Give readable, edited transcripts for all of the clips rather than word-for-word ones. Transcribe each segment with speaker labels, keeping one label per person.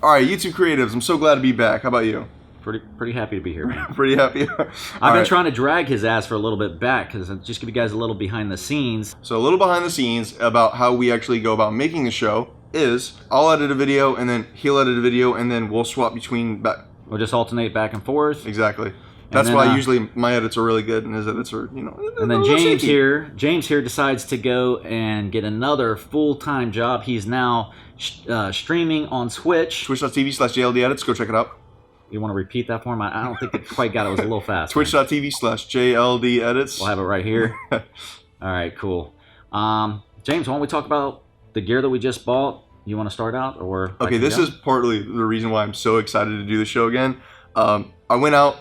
Speaker 1: All right, YouTube creatives, I'm so glad to be back. How about you?
Speaker 2: Pretty happy to be here, man.
Speaker 1: Pretty happy.
Speaker 2: I've been trying to drag his ass for a little bit back because I'll just give you guys a little behind the scenes.
Speaker 1: So a little behind the scenes about how we actually go about making the show is I'll edit a video and then he'll edit a video and then we'll swap between back.
Speaker 2: We'll just alternate back and forth.
Speaker 1: Exactly. That's why usually my edits are really good and his edits are, you know.
Speaker 2: And then James here decides to go and get another full-time job. He's now streaming on Twitch.
Speaker 1: Twitch.tv/JLDedits. Go check it out.
Speaker 2: You want to repeat that for him? I don't think it quite got it. It was a little fast.
Speaker 1: Twitch.tv/JLDedits.
Speaker 2: We'll have it right here. All right, cool. James, why don't we talk about the gear that we just bought? You want to start out, or
Speaker 1: okay? This is partly the reason why I'm so excited to do the show again. I went online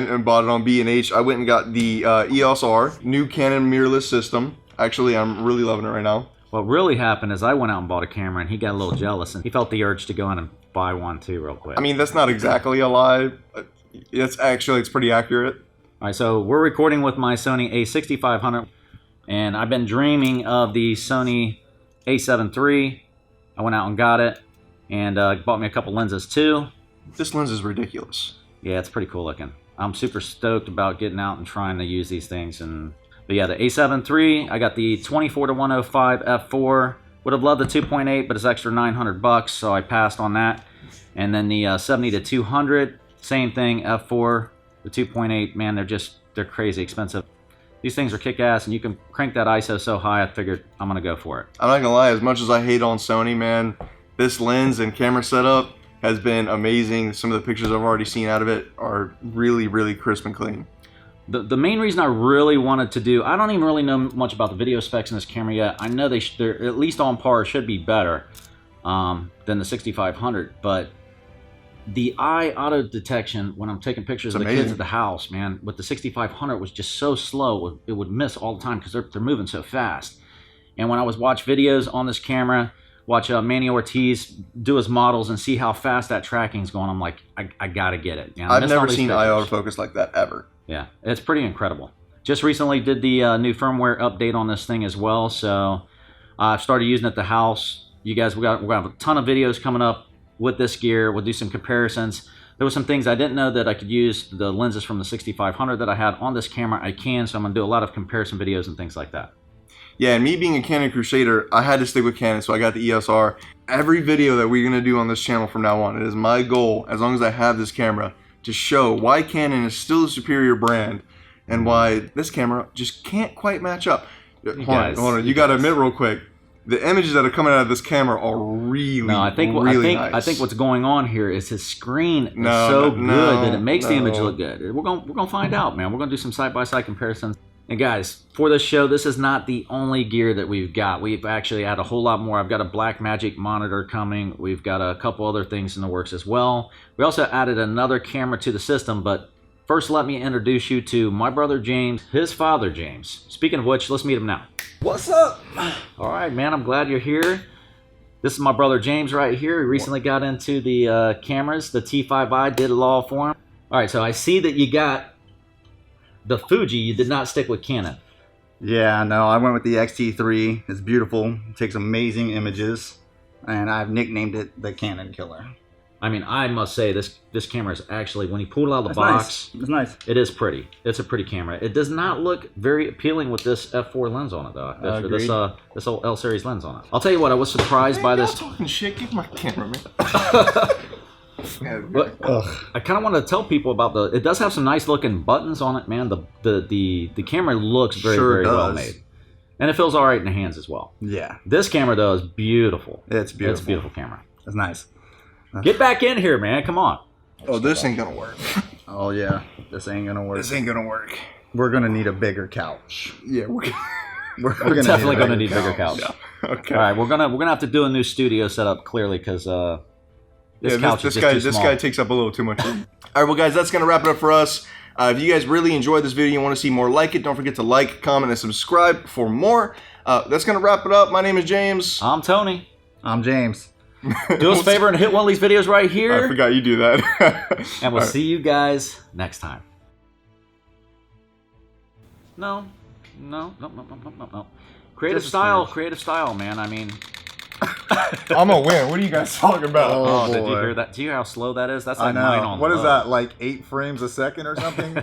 Speaker 1: and bought it on B&H. I went and got the EOS R, new Canon mirrorless system. Actually, I'm really loving it right now.
Speaker 2: What really happened is I went out and bought a camera, and he got a little jealous, and he felt the urge to go in and buy one too, real quick.
Speaker 1: I mean, that's not exactly a lie. It's pretty accurate.
Speaker 2: All right, so we're recording with my Sony A6500, and I've been dreaming of the Sony A7iii. I went out and got it, and bought me a couple lenses too.
Speaker 1: This lens is ridiculous.
Speaker 2: Yeah, it's pretty cool looking. I'm super stoked about getting out and trying to use these things. But yeah, the A7iii, I got the 24-105 f4. Would have loved the 2.8, but it's extra $900, so I passed on that. And then the 70-200, same thing, f4. The 2.8, man, they're crazy expensive. These things are kick-ass, and you can crank that ISO so high, I figured I'm gonna go for it.
Speaker 1: I'm not gonna lie, as much as I hate on Sony, man, this lens and camera setup has been amazing. Some of the pictures I've already seen out of it are really, really crisp and clean.
Speaker 2: The main reason I really wanted to do, I don't even really know much about the video specs in this camera yet. I know they're at least on par, should be better than the 6500, but the eye auto detection when I'm taking pictures of the kids at the house, man, with the 6500 was just so slow. It would miss all the time because they're moving so fast. And when I was watch videos on this camera, watch Manny Ortiz do his models and see how fast that tracking's going, I'm like, I gotta get it. You know,
Speaker 1: I've never seen eye autofocus like that ever.
Speaker 2: Yeah, it's pretty incredible. Just recently did the new firmware update on this thing as well, so I've started using it at the house. You guys, we're gonna have a ton of videos coming up with this gear. We'll do some comparisons. There were some things I didn't know that I could use the lenses from the 6500 that I had on this camera. I can, so I'm gonna do a lot of comparison videos and things like that.
Speaker 1: Yeah, and me being a Canon crusader, I had to stick with Canon, so I got the EOS R. Every video that we're gonna do on this channel from now on, it is my goal, as long as I have this camera, to show why Canon is still a superior brand and why this camera just can't quite match up. Hold on. You gotta admit real quick, the images that are coming out of this camera are really, nice.
Speaker 2: I think what's going on here is his screen is so good that it makes the image look good. We're gonna find out, man. We're gonna do some side-by-side comparisons. And guys, for this show, this is not the only gear that we've got. We've actually had a whole lot more. I've got a Blackmagic monitor coming. We've got a couple other things in the works as well. We also added another camera to the system, but first let me introduce you to my brother James, his father James. Speaking of which, let's meet him now.
Speaker 1: What's up?
Speaker 2: All right, man, I'm glad you're here. This is my brother James right here. He recently got into the cameras. The T5i did it all for him. All right, so I see that you got the Fuji. You did not stick with Canon.
Speaker 3: Yeah, no, I went with the XT-3. It's beautiful. It takes amazing images, and I've nicknamed it the Canon Killer.
Speaker 2: I mean, I must say this camera is actually, when you pull it out of the box,
Speaker 3: it's nice.
Speaker 2: It is pretty. It's a pretty camera. It does not look very appealing with this f4 lens on it though. This old L series lens on it. I'll tell you what, I was surprised by this.
Speaker 1: Talking shit. Give my camera, man.
Speaker 2: But I kind of want to tell people about it does have some nice looking buttons on it, man. The camera looks very well made, and it feels all right in the hands as well.
Speaker 3: Yeah,
Speaker 2: this camera though is beautiful.
Speaker 3: It's beautiful.
Speaker 2: It's a beautiful camera.
Speaker 3: It's nice.
Speaker 2: Get back in here, man. Come on.
Speaker 1: Oh, this ain't gonna work.
Speaker 3: Oh yeah, this ain't gonna work.
Speaker 1: This ain't gonna work.
Speaker 3: We're gonna need a bigger couch.
Speaker 1: Yeah, we're
Speaker 2: definitely gonna need a bigger couch.
Speaker 1: Yeah. Okay.
Speaker 2: All right, we're gonna have to do a new studio setup clearly because this couch is just too small.
Speaker 1: This guy takes up a little too much room. All right, well, guys, that's gonna wrap it up for us. If you guys really enjoyed this video and want to see more like it, don't forget to like, comment, and subscribe for more. That's gonna wrap it up. My name is James.
Speaker 2: I'm Tony.
Speaker 3: I'm James.
Speaker 2: Do us a favor and hit one of these videos right here.
Speaker 1: I forgot you do that.
Speaker 2: And we'll see you guys next time. No. Creative style, man. I mean,
Speaker 4: I'm gonna win. What are you guys talking about?
Speaker 2: Oh, did you
Speaker 3: boy.
Speaker 2: hear that? Do you hear how slow that is? That's
Speaker 3: I
Speaker 2: like mine
Speaker 3: know.
Speaker 2: on
Speaker 4: What is
Speaker 2: low.
Speaker 4: that, like 8 frames a second or something?